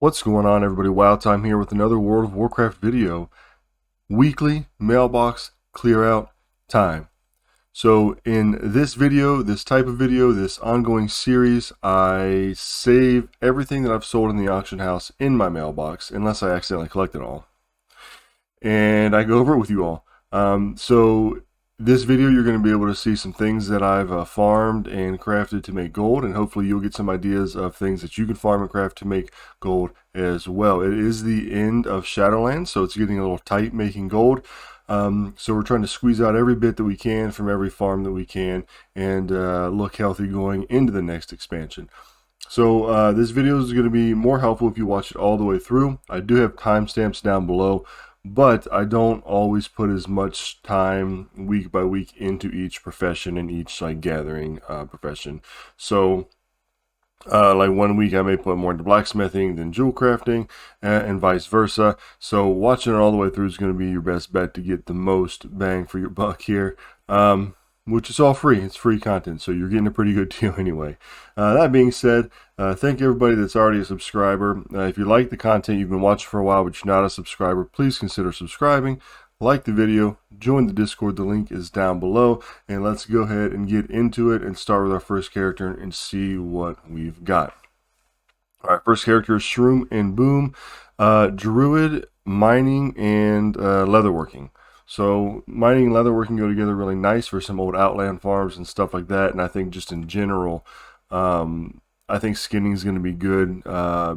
What's going on, everybody? Wild Time here with another World of Warcraft video. Weekly mailbox clear out time. So in this video, this type of video, this ongoing series, I save everything that I've sold in the auction house in my mailbox, unless I accidentally collect it all. And I go over it with you all. So this video, you're going to be able to see some things that I've farmed and crafted to make gold, and hopefully you'll get some ideas of things that you can farm and craft to make gold as well. It is the end of Shadowlands, so it's getting a little tight making gold. So we're trying to squeeze out every bit that we can from every farm that we can and look healthy going into the next expansion. So this video is going to be more helpful if you watch it all the way through. I do have timestamps down below, but I don't always put as much time week by week into each profession and each gathering profession. So like 1 week I may put more into blacksmithing than jewel crafting, and vice versa. So watching it all the way through is going to be your best bet to get the most bang for your buck here. Which is all free. It's free content, so you're getting a pretty good deal anyway. That being said, thank everybody that's already a subscriber. If you like the content, you've been watching for a while, but you're not a subscriber, please consider subscribing. Like the video, join the Discord, the link is down below, and let's go ahead and get into it and start with our first character and see what we've got. Alright, first character is Shroom and Boom, Druid, Mining, and Leatherworking. So mining and leatherworking go together really nice for some old outland farms and stuff like that. And I think just in general, I think skinning is going to be good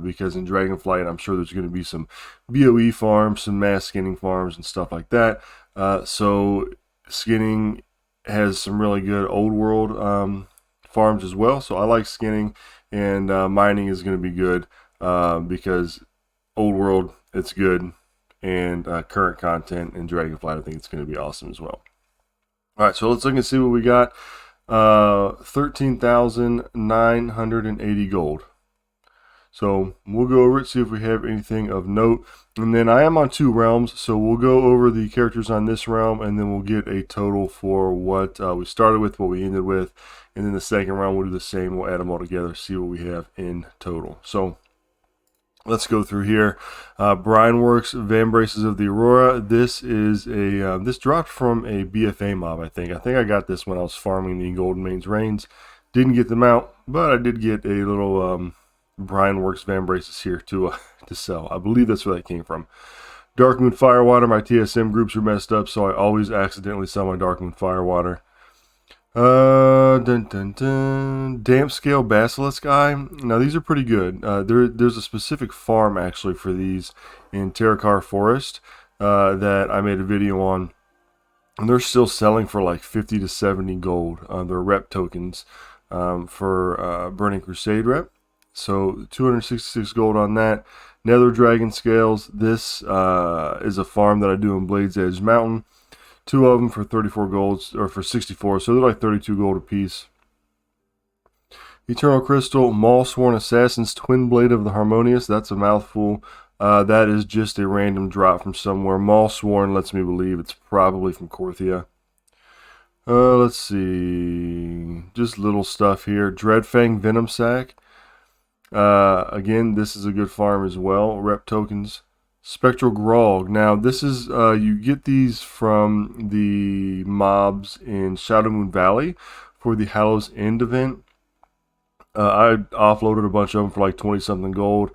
because in Dragonflight, I'm sure there's going to be some BOE farms, some mass skinning farms and stuff like that. So skinning has some really good old world farms as well. So I like skinning, and mining is going to be good because old world, it's good. And current content in Dragonflight, I think it's going to be awesome as well. Alright, so let's look and see what we got. 13,980 gold. So we'll go over it, see if we have anything of note. And then I am on 2 realms, so we'll go over the characters on this realm, and then we'll get a total for what we started with, what we ended with. And then the second round, we'll do the same. We'll add them all together, see what we have in total. So let's go through here. Brineworks, Vambraces of the Aurora. This is a this dropped from a BFA mob. I think I got this when I was farming the Golden Mains Reigns. Didn't get them out, but I did get a little Brineworks Vambraces here to sell. I believe that's where that came from. Darkmoon Firewater. My TSM groups are messed up, so I always accidentally sell my Darkmoon Firewater. Damp Scale Basilisk Eye. Now these are pretty good. There's a specific farm actually for these in Terrakar Forest that I made a video on, and they're still selling for like 50 to 70 gold. They're rep tokens for Burning Crusade rep. So 266 gold on that. Nether Dragon Scales. This is a farm that I do in Blades Edge Mountain. 2 of them for 34 golds, or for 64, so they're like 32 gold a piece. Eternal Crystal, Maulsworn Assassin's Twin Blade of the Harmonious. That's a mouthful. That is just a random drop from somewhere. Maulsworn lets me believe it's probably from Korthia. Let's see. Just little stuff here. Dreadfang Venom Sac. Again, this is a good farm as well. Rep tokens. Spectral Grog. Now this is you get these from the mobs in Shadowmoon Valley for the Hallows End event. I offloaded a bunch of them for like 20 something gold.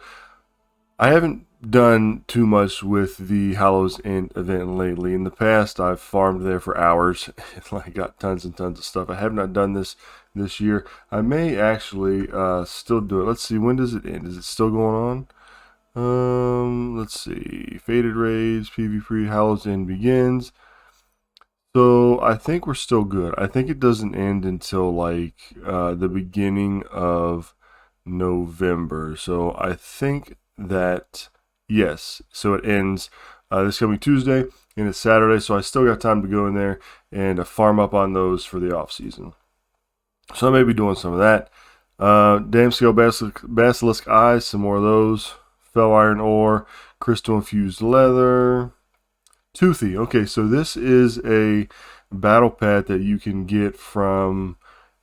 I haven't done too much with the Hallows End event lately. In the past, I've farmed there for hours and I got tons and tons of stuff. I have not done this year. I may actually still do it. Let's see, when does it end? Is it still going on? Let's see. Faded Raids, PvP, Hallows End begins. So I think we're still good. I think it doesn't end until like the beginning of November. So I think that, yes. So it ends this coming Tuesday, and it's Saturday. So I still got time to go in there and farm up on those for the off season. So I may be doing some of that. Damn Scale Basilisk Eyes, some more of those. Fell Iron Ore, Crystal Infused Leather, Toothy. Okay, so this is a battle pad that you can get from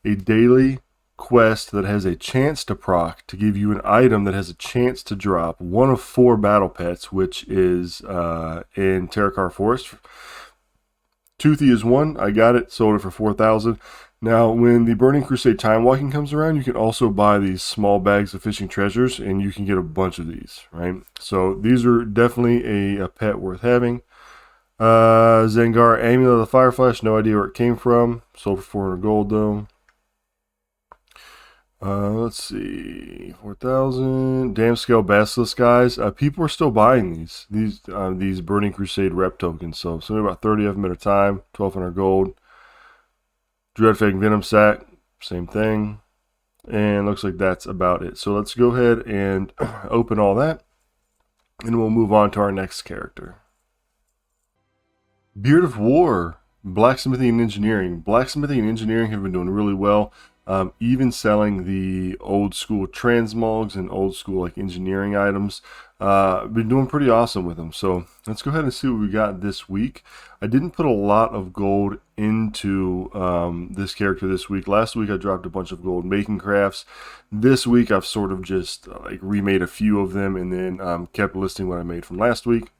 a daily quest that has a chance to proc to give you an item that has a chance to drop one of 4 battle pets, which is in Terracar Forest. Toothy is one. I got it, sold it for 4,000. Now, when the Burning Crusade Time Walking comes around, you can also buy these small bags of fishing treasures, and you can get a bunch of these, right? So these are definitely a pet worth having. Zengar Amulet of the Fire Flash, no idea where it came from. Sold for 400 gold, though. Let's see, 4,000. Dam Scale Basilisk, guys. People are still buying these Burning Crusade rep tokens. So only about 30 of them at a time. 1,200 gold. Dreadfang Venom Sac, same thing. And looks like that's about it. So let's go ahead and open all that, and we'll move on to our next character. Beard of War, Blacksmithing and Engineering. Blacksmithing and Engineering have been doing really well. Even selling the old school transmogs and old school like engineering items. Been doing pretty awesome with them. So let's go ahead and see what we got this week. I didn't put a lot of gold into this character this week. Last week I dropped a bunch of gold making crafts. This week I've sort of just like remade a few of them, and then kept listing what I made from last week.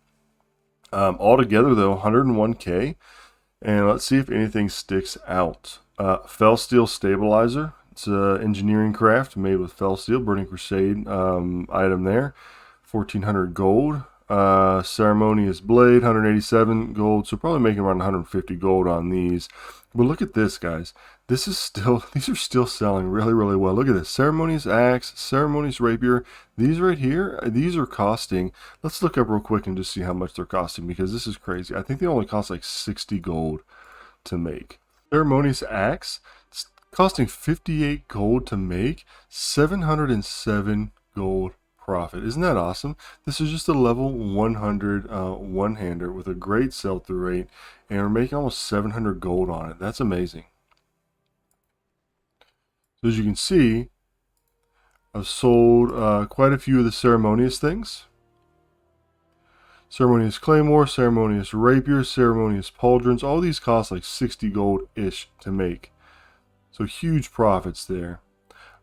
Altogether though, 101k. And let's see if anything sticks out. Fell Steel Stabilizer. It's an engineering craft made with Fell Steel. Burning Crusade item there. 1,400 gold. Ceremonious Blade, 187 gold. So probably making around 150 gold on these. But look at this, guys. These are still selling really, really well. Look at this. Ceremonious Axe, Ceremonious Rapier. These right here, these are costing. Let's look up real quick and just see how much they're costing, because this is crazy. I think they only cost like 60 gold to make. Ceremonious Axe, it's costing 58 gold to make, 707 gold profit. Isn't that awesome? This is just a level 100 one-hander with a great sell-through rate, and we're making almost 700 gold on it. That's amazing. So as you can see, I've sold quite a few of the ceremonious things. Ceremonious Claymore, Ceremonious Rapier, Ceremonious Pauldrons. All these cost like 60 gold-ish to make. So huge profits there.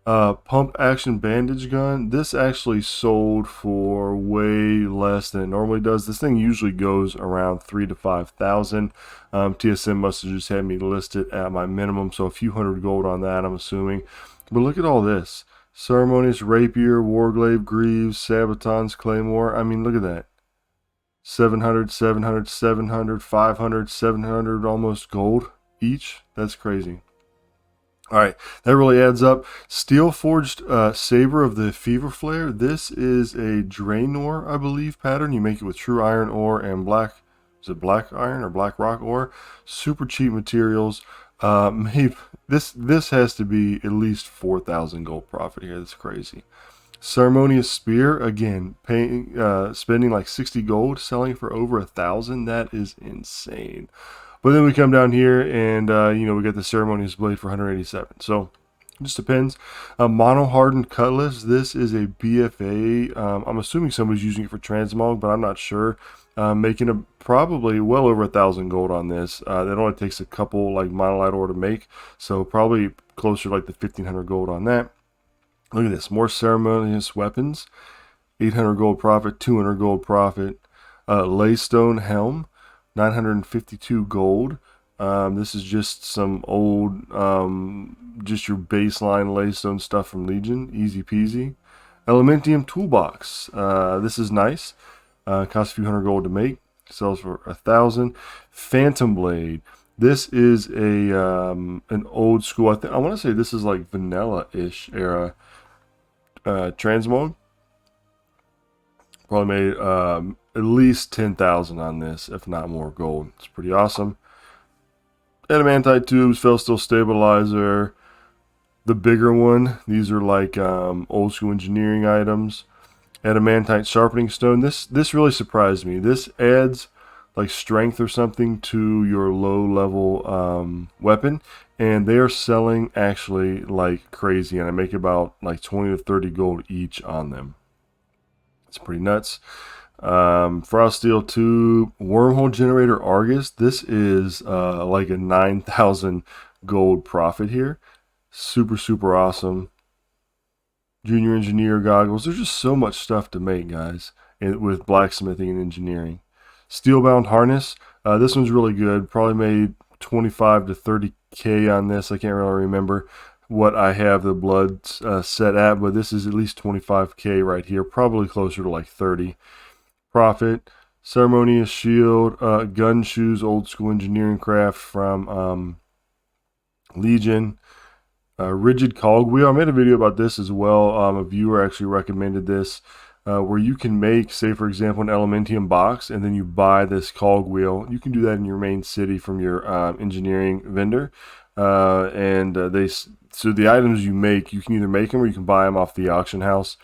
Pump Action Bandage Gun. This actually sold for way less than it normally does. This thing usually goes around 3,000 to 5,000. TSM must have just had me list it at my minimum, so a few hundred gold on that, I'm assuming. But look at all this. Ceremonious Rapier, Warglaive Greaves, Sabaton's Claymore. I mean, look at that. 700, 700, 700, 500, 700 almost gold each. That's crazy. All right, that really adds up. Steel Forged Saber of the Fever Flare. This is a Draenor, I believe, pattern. You make it with true iron ore and black, is it black iron or black rock ore? Super cheap materials. Maybe this has to be at least 4,000 gold profit here. That's crazy. Ceremonious Spear, again, spending like 60 gold, selling for over 1,000. That is insane. But then we come down here and, we get the Ceremonious Blade for 187. So, it just depends. Mono Hardened Cutlass. This is a BFA. I'm assuming somebody's using it for Transmog, but I'm not sure. Making probably well over 1,000 gold on this. That only takes a couple like monolite ore to make. So, probably closer to like the 1,500 gold on that. Look at this. More Ceremonious Weapons. 800 gold profit, 200 gold profit. Laystone Helm. 952 gold. This is just some old, just your baseline Laystone stuff from Legion. Easy peasy. Elementium Toolbox. This is nice. Costs a few hundred gold to make. Sells for 1,000. Phantom Blade. This is an old school. I want to say this is like vanilla-ish era transmog. Probably made at least 10,000 on this, if not more gold. It's pretty awesome. Adamantite tubes, Fell Steel Stabilizer. The bigger one, these are like old school engineering items. Adamantite Sharpening Stone. This really surprised me. This adds like strength or something to your low level weapon, and they are selling actually like crazy, and I make about like 20 to 30 gold each on them. It's pretty nuts. Frost Steel Tube, Wormhole Generator Argus. This is like a 9,000 gold profit here. Super, super awesome. Junior engineer goggles. There's just so much stuff to make, guys, with blacksmithing and engineering. Steelbound harness. This one's really good. Probably made 25 to 30K on this. I can't really remember what I have the blood set at, but this is at least 25K right here. Probably closer to like 30. Profit. Ceremonious shield. Gun shoes. Old school engineering craft from Legion. Rigid cogwheel. I made a video about this as well. A viewer actually recommended this, where you can make, say for example, an Elementium box, and then you buy this cogwheel. You can do that in your main city from your engineering vendor, so the items you make, you can either make them or you can buy them off the auction house,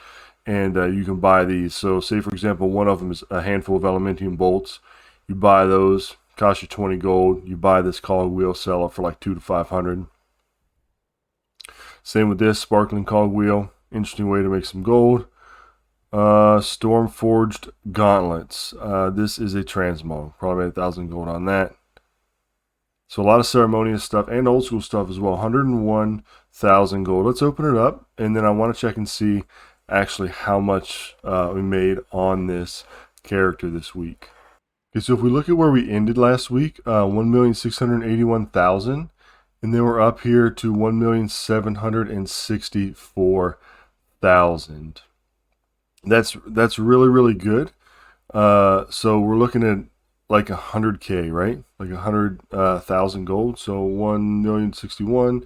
and you can buy these. So say for example, one of them is a handful of Elementium bolts. You buy those, cost you 20 gold. You buy this cogwheel, sell it for like 200 to 500. Same with this sparkling cogwheel. Interesting way to make some gold. Storm forged gauntlets. This is a transmog. Probably made 1,000 gold on that. So a lot of ceremonious stuff and old school stuff as well. 101,000 gold. Let's open it up, and then I want to check and see actually how much we made on this character this week. Okay, so if we look at where we ended last week, 1,681,000. And then we're up here to 1,764,000. That's really, really good. So we're looking at like 100K, right? Like 100,000 gold. So 1,061,000,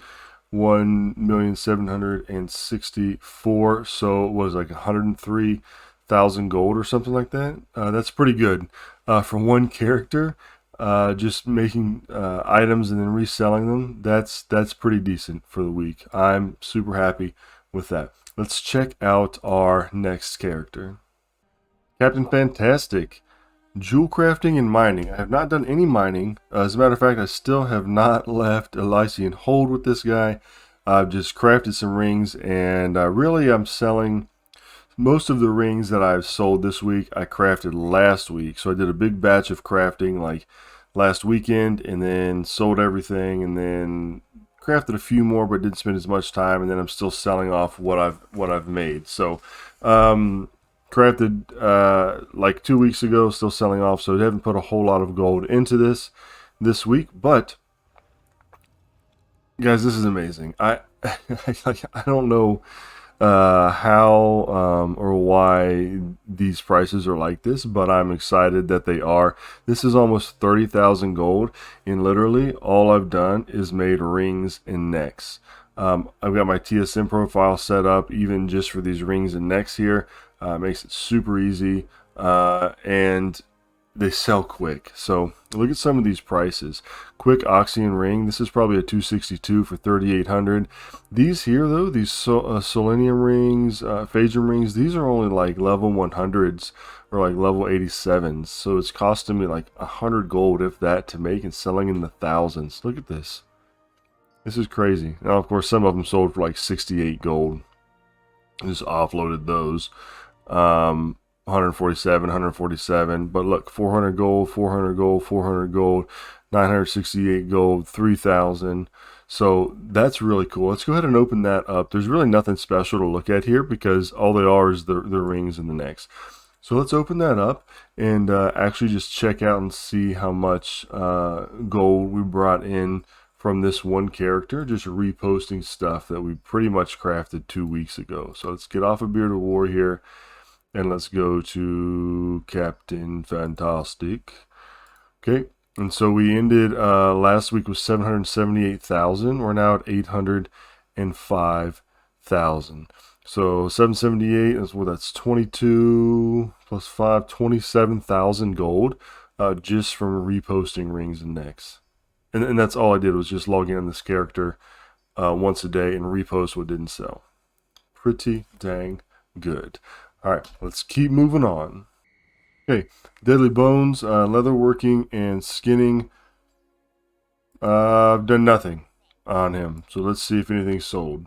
1,764,000. So it was like 103,000 gold or something like that. That's pretty good for one character. Just making items and then reselling them, that's pretty decent for the week. I'm super happy with that. Let's check out our next character. Captain Fantastic. Jewel crafting and mining. I have not done any mining. As a matter of fact, I still have not left Elysian Hold with this guy. I've just crafted some rings, and really I'm selling most of the rings that I've sold this week. I crafted last week, so I did a big batch of crafting like last weekend, and then sold everything, and then crafted a few more, but didn't spend as much time, and then I'm still selling off what I've made. So crafted like 2 weeks ago, still selling off, so I haven't put a whole lot of gold into this week. But guys, this is amazing. I don't know how or why these prices are like this, but I'm excited that they are. This is almost 30,000 gold, and literally all I've done is made rings and necks. I've got my TSM profile set up even just for these rings and necks here. Makes it super easy, and they sell quick. So look at some of these prices. Quick Oxyan ring, this is probably a 262 for 3,800. These here though, these selenium rings, phasium rings, these are only like level 100s or like level 87s. So it's costing me like 100 gold, if that, to make, and selling in the thousands. Look at this. This is crazy. Now of course some of them sold for like 68 gold. Just offloaded those. 147, 147, but look, 400 gold, 400 gold, 400 gold, 968 gold, 3,000. So that's really cool. Let's go ahead and open that up. There's really nothing special to look at here because all they are is the rings and the necks. So let's open that up and actually just check out and see how much gold we brought in from this one character, just reposting stuff that we pretty much crafted 2 weeks ago. So let's get off of Beard of War here. And let's go to Captain Fantastic. Okay, and so we ended last week with 778,000. We're now at 805,000. So 778 is that's 22 plus 5, 27,000 gold just from reposting rings and necks. And that's all I did, was just log in on this character once a day and repost what didn't sell. Pretty dang good. Alright, let's keep moving on. Okay, Deadly Bones, Leatherworking, and Skinning. I've done nothing on him, so let's see if anything's sold.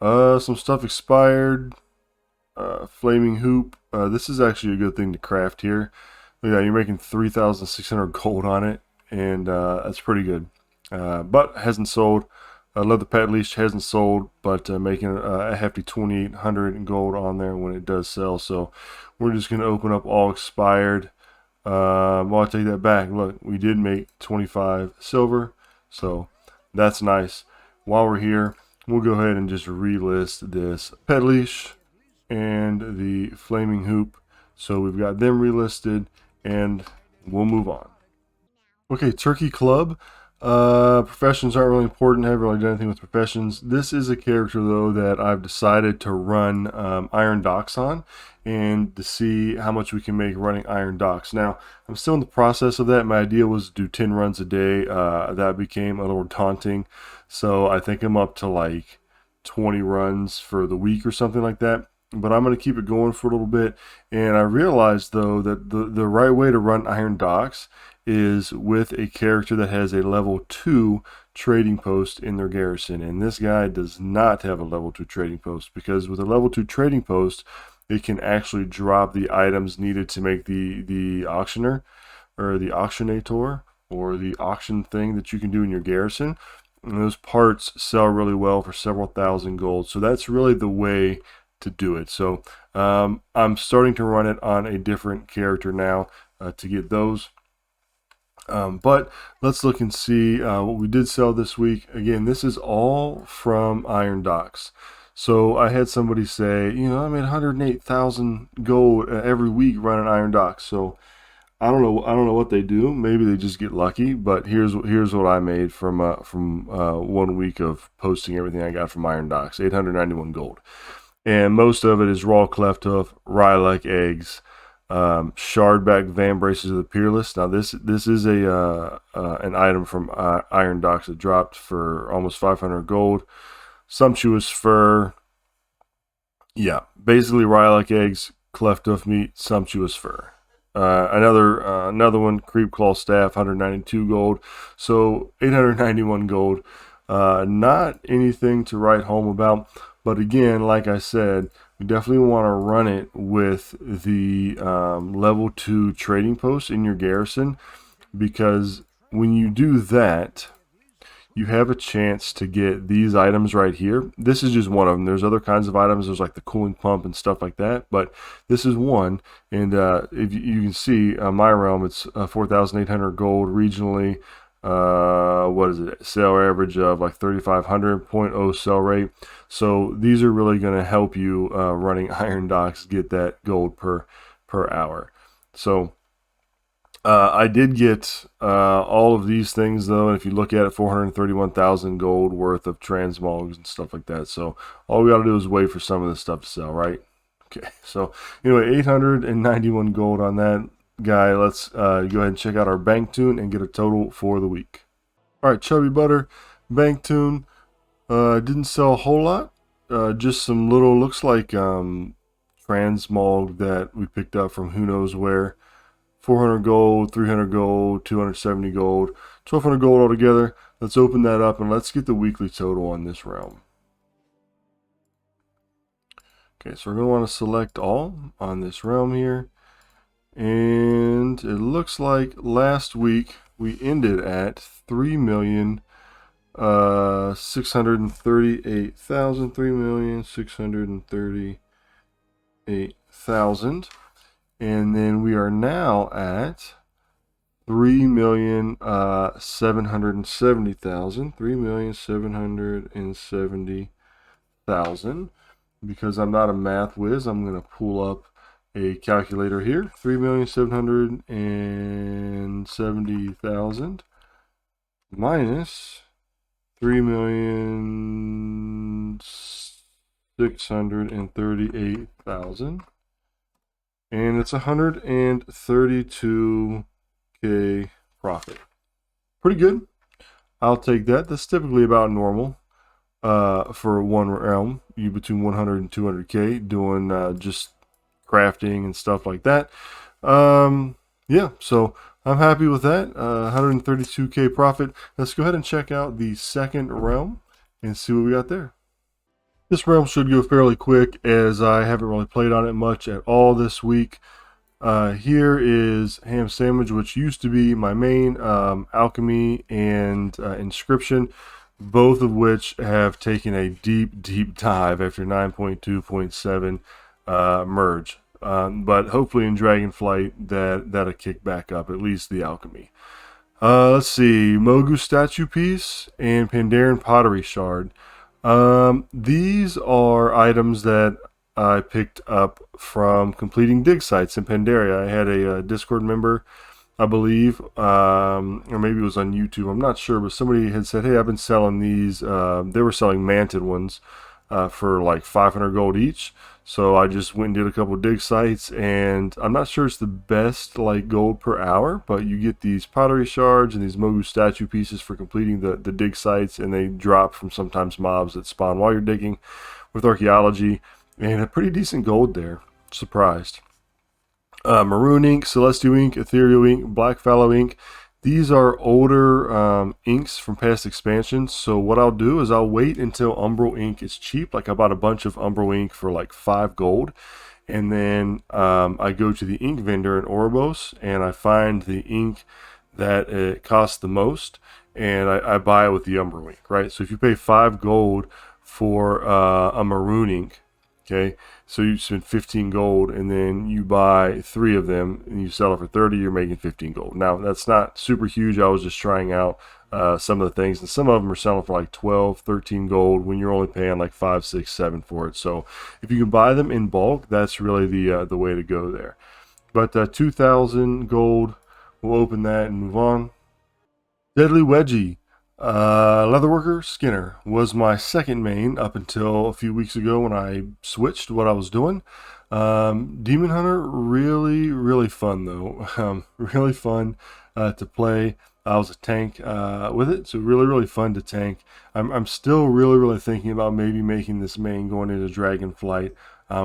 Some stuff expired. Flaming Hoop. This is actually a good thing to craft here. Look at that, you're making 3,600 gold on it, and that's pretty good. But hasn't sold. Leather Pet Leash hasn't sold, but making a hefty 2,800 in gold on there when it does sell. So we're just going to open up all expired. Well, I'll take that back. Look, we did make 25 silver, so that's nice. While we're here, we'll go ahead and just relist this Pet Leash and the Flaming Hoop. So we've got them relisted, and we'll move on. Okay, Turkey Club. Professions aren't really important. I haven't really done anything with professions. This is a character, though, that I've decided to run Iron Docks on, and to see how much we can make running Iron Docks. Now, I'm still in the process of that. My idea was to do 10 runs a day. That became a little daunting, so I think I'm up to like 20 runs for the week or something like that. But I'm going to keep it going for a little bit. And I realized, though, that the right way to run Iron Docks is with a character that has a level 2 trading post in their garrison. And this guy does not have a level 2 trading post, because with a level 2 trading post, it can actually drop the items needed to make the auctioneer, or the auctionator, or the auction thing that you can do in your garrison. And those parts sell really well for several thousand gold. So that's really the way to do it. So I'm starting to run it on a different character now to get those. But let's look and see what we did sell this week. Again, this is all from Iron Docks. So I had somebody say, you know, I made 108,000 gold every week running Iron Docks. So I don't know what they do. Maybe they just get lucky. But here's what I made from 1 week of posting everything I got from Iron Docks: 891 gold. And most of it is raw cleft hoof, Rylak eggs, shardback van braces of the Peerless. Now this is an item from Iron Docks that dropped for almost 500 gold. Sumptuous fur. Yeah, basically Rylak eggs, cleft hoof meat, sumptuous fur. Another one, creep claw staff, 192 gold. So 891 gold. Not anything to write home about. But again, like I said, we definitely want to run it with the level 2 trading post in your garrison, because when you do that, you have a chance to get these items right here. This is just one of them. There's other kinds of items. There's like the cooling pump and stuff like that, but this is one. And if you can see, my realm, it's 4,800 gold regionally. What is it? Sale average of like 3,500, 0.0 sell rate. So these are really going to help you running Iron Docks get that gold per hour. So I did get all of these things, though, and if you look at it, 431,000 gold worth of transmogs and stuff like that. So all we got to do is wait for some of this stuff to sell, right? Okay, so anyway, 891 gold on that guy. Let's go ahead and check out our bank Toon and get a total for the week. All right, Chubby Butter, bank Toon, didn't sell a whole lot. Just some little, looks like transmog that we picked up from who knows where. 400 gold, 300 gold, 270 gold, 1,200 gold altogether. Let's open that up and let's get the weekly total on this realm. Okay, so we're going to want to select all on this realm here. And it looks like last week we ended at 3,638,000, 3,638,000. And then we are now at 3,770,000, 3,770,000. Because I'm not a math whiz, I'm going to pull up a calculator here. 3,770,000 minus 3,638,000. And it's 132k profit. Pretty good. I'll take that. That's typically about normal for one realm. You between 100 and 200k doing just crafting and stuff like that. Yeah, so I'm happy with that. 132k profit. Let's go ahead and check out the second realm and see what we got there. This realm should go fairly quick, as I haven't really played on it much at all this week. Here is Ham Sandwich, which used to be my main, Alchemy and Inscription. both of which have taken a deep dive after 9.2.7 merge. But hopefully in Dragonflight that'll kick back up, at least the Alchemy. Let's see, Mogu statue piece and Pandaren pottery shard. These are items that I picked up from completing dig sites in Pandaria. I had a Discord member, I believe, or maybe it was on YouTube, I'm not sure, but somebody had said, hey, I've been selling these. They were selling manted ones for like 500 gold each. So I just went and did a couple of dig sites, and I'm not sure it's the best like gold per hour, but you get these pottery shards and these Mogu statue pieces for completing the dig sites, and they drop from sometimes mobs that spawn while you're digging with archaeology, and a pretty decent gold there. Surprised. Maroon ink, Celestial ink, Ethereal ink, Black Fallow ink. These are older inks from past expansions, so what I'll do is I'll wait until Umbral ink is cheap. Like I bought a bunch of Umbral ink for like 5 gold, and then I go to the ink vendor in Oribos and I find the ink that it costs the most, and I buy it with the Umbral ink, right? So if you pay 5 gold for a maroon ink, okay, so you spend 15 gold, and then you buy 3 of them and you sell it for 30, you're making 15 gold. Now that's not super huge. I was just trying out some of the things, and some of them are selling for like 12, 13 gold when you're only paying like 5, 6, 7 for it. So if you can buy them in bulk, that's really the way to go there. But 2,000 gold, we'll open that and move on. Deadly Wedgie. Leatherworker Skinner was my second main up until a few weeks ago when I switched what I was doing. Demon Hunter, really fun though. Really fun to play. I was a tank with it, so really fun to tank. I'm still really thinking about maybe making this main going into Dragonflight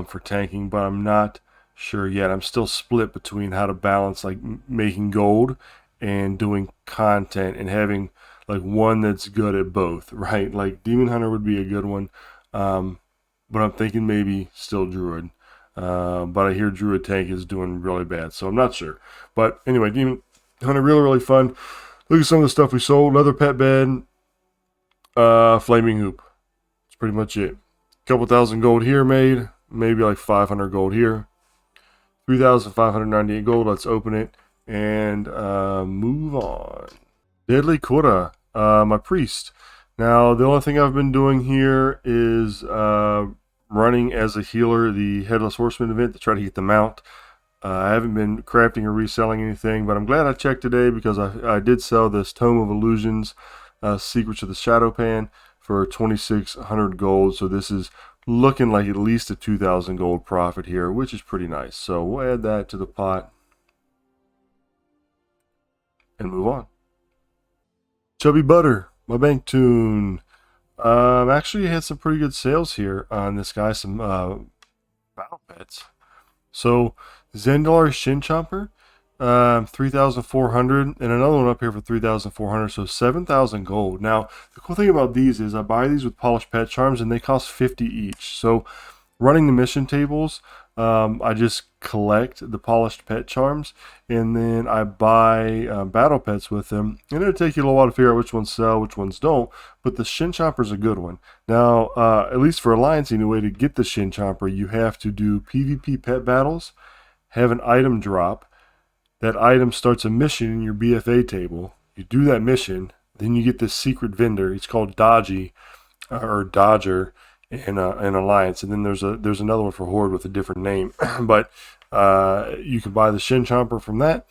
for tanking, but I'm not sure yet. I'm still split between how to balance like making gold and doing content and having like one that's good at both, right? Like Demon Hunter would be a good one, but I'm thinking maybe still Druid. But I hear Druid Tank is doing really bad, so I'm not sure. But anyway, Demon Hunter, really fun. Look at some of the stuff we sold. Leather pet bed, flaming hoop. That's pretty much it. Couple thousand gold here made, maybe like 500 gold here. 3,598 gold. Let's open it and move on. Deadly Kura, my priest. Now, the only thing I've been doing here is running as a healer the Headless Horseman event to try to get the mount. I haven't been crafting or reselling anything, but I'm glad I checked today because I did sell this Tome of Illusions, Secrets of the Shadow Pan, for 2,600 gold. So this is looking like at least a 2,000 gold profit here, which is pretty nice. So we'll add that to the pot and move on. Chubby Butter, my bank Toon. Actually had some pretty good sales here on this guy, some battle pets. So Zendar Shin Chomper, 3,400, and another one up here for 3,400, so 7,000 gold. Now the cool thing about these is I buy these with polished pet charms and they cost 50 each. So running the mission tables, I just collect the polished pet charms, and then I buy battle pets with them, and it'll take you a little while to figure out which ones sell, which ones don't, but the Shin Chomper is a good one. Now, at least for Alliance, in a way to get the Shin Chomper, you have to do PvP pet battles, have an item drop, that item starts a mission in your BFA table, you do that mission, then you get this secret vendor, it's called Dodgy, or Dodger, in Alliance, and then there's another one for Horde with a different name, but you can buy the Shin Chomper from that,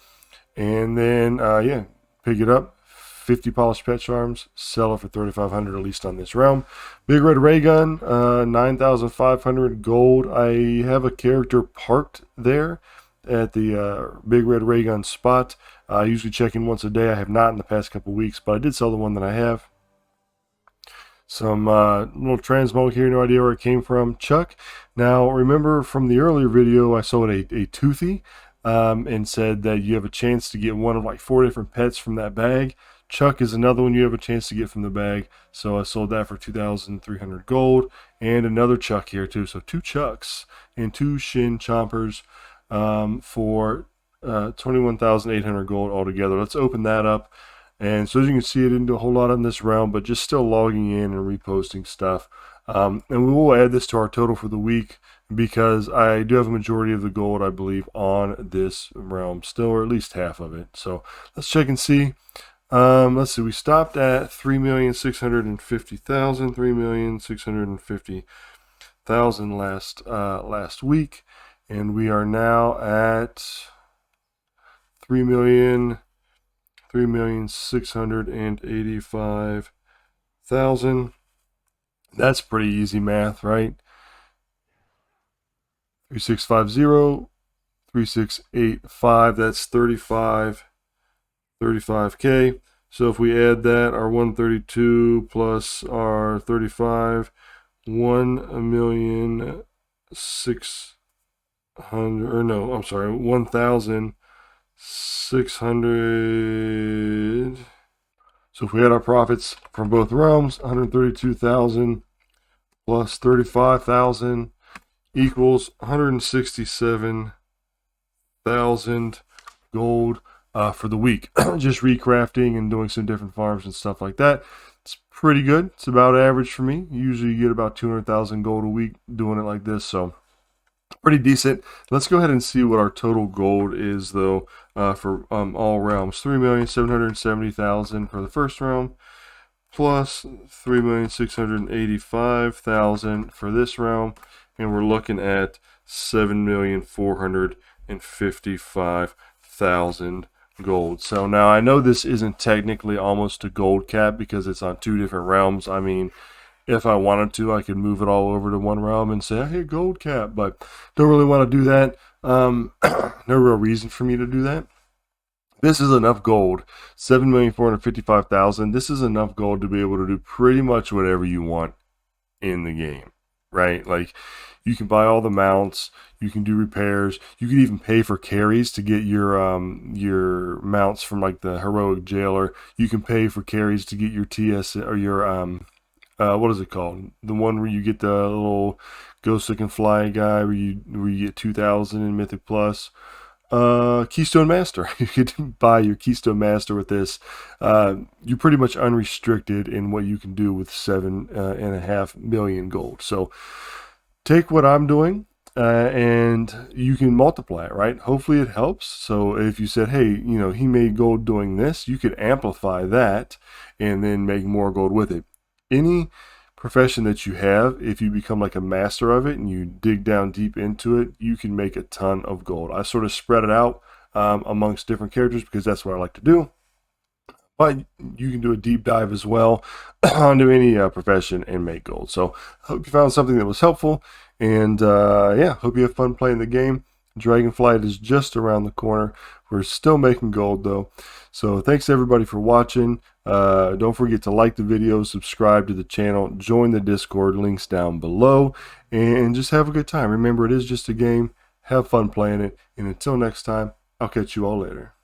and then yeah, pick it up, 50 polished pet charms, sell it for 3,500 at least on this realm. Big Red Ray Gun, 9,500 gold. I have a character parked there at the Big Red Ray Gun spot. I usually check in once a day. I have not in the past couple weeks, but I did sell the one that I have. Some little Transmog here, no idea where it came from. Chuck. Now, remember from the earlier video, I sold a Toothy and said that you have a chance to get one of like 4 different pets from that bag. Chuck is another one you have a chance to get from the bag. So I sold that for 2,300 gold. And another Chuck here too. So 2 Chucks and 2 Shin Chompers for 21,800 gold altogether. Let's open that up And so as you can see, it didn't do a whole lot in this round, but just still logging in and reposting stuff. And we will add this to our total for the week because I do have a majority of the gold, I believe, on this realm still, or at least half of it. So let's check and see. Let's see, we stopped at 3,650,000, 3,650,000 last week, and we are now at 3,685,000. That's pretty easy math, right? 3650, 3685, that's 35K. So if we add that, our 132 plus our 35, 1,600,000, or no, I'm sorry, 1,600. So if we had our profits from both realms, 132,000 plus 35,000 equals 167,000 gold for the week. Just recrafting and doing some different farms and stuff like that. It's pretty good. It's about average for me. Usually you get about 200,000 gold a week doing it like this, so pretty decent. Let's go ahead and see what our total gold is, though, for all realms. 3,770,000 for the first realm, plus 3,685,000 for this realm, and we're looking at 7,455,000 gold. So now I know this isn't technically almost a gold cap because it's on two different realms. I mean, if I wanted to, I could move it all over to one realm and say, hey, gold cap, but don't really want to do that. No real reason for me to do that. This is enough gold, 7,455,000. This is enough gold to be able to do pretty much whatever you want in the game, right? Like, you can buy all the mounts, you can do repairs, you can even pay for carries to get your mounts from like the heroic jailer. You can pay for carries to get your TS or your what is it called? The one where you get the little ghost that can fly guy where you get 2,000 in Mythic Plus. Keystone Master. You could buy your Keystone Master with this. You're pretty much unrestricted in what you can do with 7.5 million gold. So take what I'm doing and you can multiply it, right? Hopefully it helps. So if you said, hey, you know, he made gold doing this, you could amplify that and then make more gold with it. Any profession that you have, if you become like a master of it and you dig down deep into it, you can make a ton of gold. I sort of spread it out amongst different characters because that's what I like to do. But you can do a deep dive as well onto any profession and make gold. So I hope you found something that was helpful. And yeah, hope you have fun playing the game. Dragonflight is just around the corner. We're still making gold though. So thanks everybody for watching. Don't forget to like the video, subscribe to the channel, join the Discord, links down below, and just have a good time. Remember, it is just a game. Have fun playing it. And until next time, I'll catch you all later.